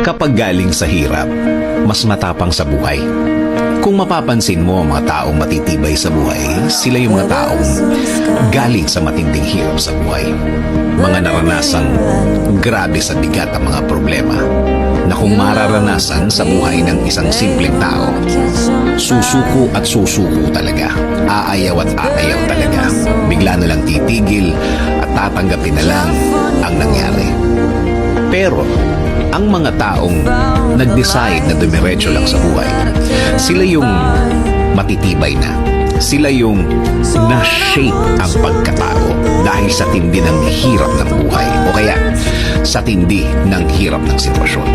Kapag galing sa hirap, mas matapang sa buhay. Kung mapapansin mo ang mga taong matitibay sa buhay, sila yung mga taong galing sa matinding hirap sa buhay. Mga naranasang grabe sa bigat ang mga problema na kung mararanasan sa buhay ng isang simpleng tao, susuko at susuko talaga. Aayaw at aayaw talaga. Bigla na lang titigil at tatanggapin na lang ang nangyari. Pero ang mga taong nag-decide na dumiretso lang sa buhay, sila yung matitibay na. Sila yung na-shape ang pagkatao dahil sa tindi ng hirap ng buhay o kaya sa tindi ng hirap ng sitwasyon.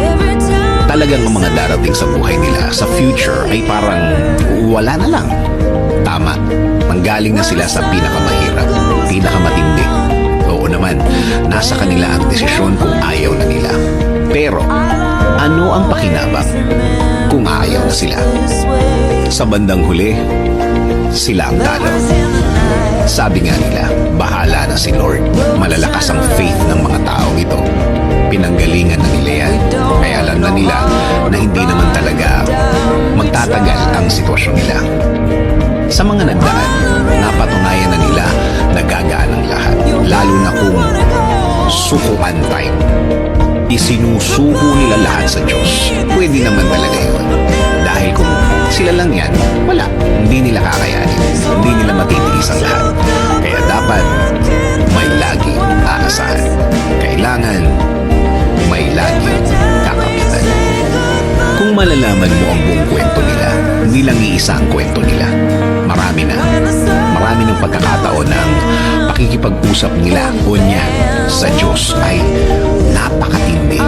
Talagang ang mga darating sa buhay nila sa future ay parang wala na lang. Tama, manggaling na sila sa pinakamahirap, pinakamatindi. Oo naman, nasa kanila ang desisyon kung ayaw na nila. Pero, ano ang pakinabang kung ayaw na sila? Sa bandang huli, sila ang talo. Sabi nga nila, bahala na si Lord. Malalakas ang faith ng mga taong ito. Pinanggalingan na nila yan. Kaya alam na nila na hindi naman talaga magtatagal ang sitwasyon nila. Sa mga nagdaan, napatunayan na nila na gagaan ang lahat. Lalo na kung sukuan time. Isinusuko nila lahat sa Diyos. Pwede naman talaga yun. Dahil kung sila lang yan, wala. Hindi nila kakayanin. Hindi nila matitiis ang lahat. Kaya dapat may laging aasahan. Kailangan may laging kakapitan. Kung malalaman mo ang buong kwento nila, hindi lang iisa ang kwento nila. Marami na. Marami ng pagkakataon ng pakikipag-usap nila o niya sa Diyos ay napakatindi.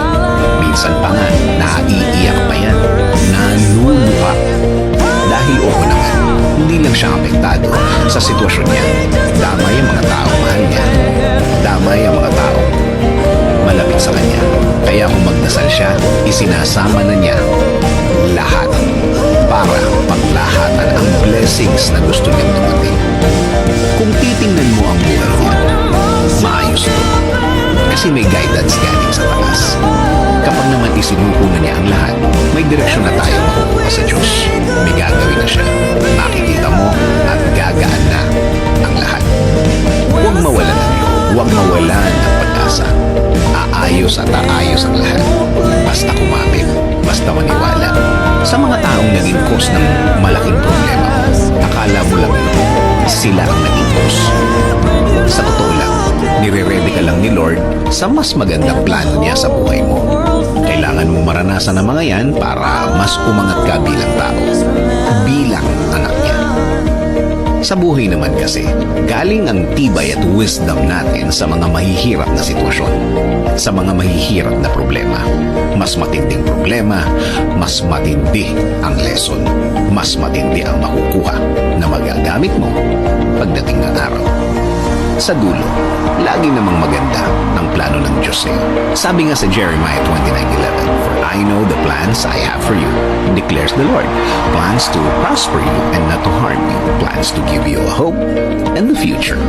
Minsan pa nga, naiiyak pa yan. Naluluha. Dahil oo naman, hindi lang siya apektado sa sitwasyon niya. Damay ang mga taong mahal niya. Damay ang mga taong malapit sa kanya. Kaya kung magdasal siya, isinasama na niya lahat para paglahatan ang blessings na gusto niyang dumating. Kung titingnan mo ang buhay niya, maayos ito. Kasi may guidance galing sa taas. Kapag naman isinuko na niya ang lahat, may direksyon na tayo makukuha sa Diyos. May gagawin na siya. Makikita mo at gagaan na ang lahat. Huwag mawalan ng loob. Huwag mawalan ng pag-asa. Aayos at aayos ang lahat. Basta kumapit. Basta maniwala. Sa mga taong naging cause ng malaking problema mo, akala mo lang sila ang naging cause. Sa totoo lang, nire-ready ka lang ni Lord sa mas magandang plano niya sa buhay mo. Kailangan mo maranasan ang mga yan para mas umangat ka bilang tao, bilang anak niya. Sa buhay naman kasi, galing ang tibay at wisdom natin sa mga mahihirap na sitwasyon, sa mga mahihirap na problema. Mas matinding problema, mas matindi ang lesson, mas matindi ang makukuha na magagamit mo pagdating ng araw. Sa dulo, lagi namang maganda ang plano ng Diyos sa'yo. Sabi nga sa Jeremiah 29:11, "For I know the plans I have for you, declares the Lord, plans to prosper you and not to harm you, plans to give you a hope and the future."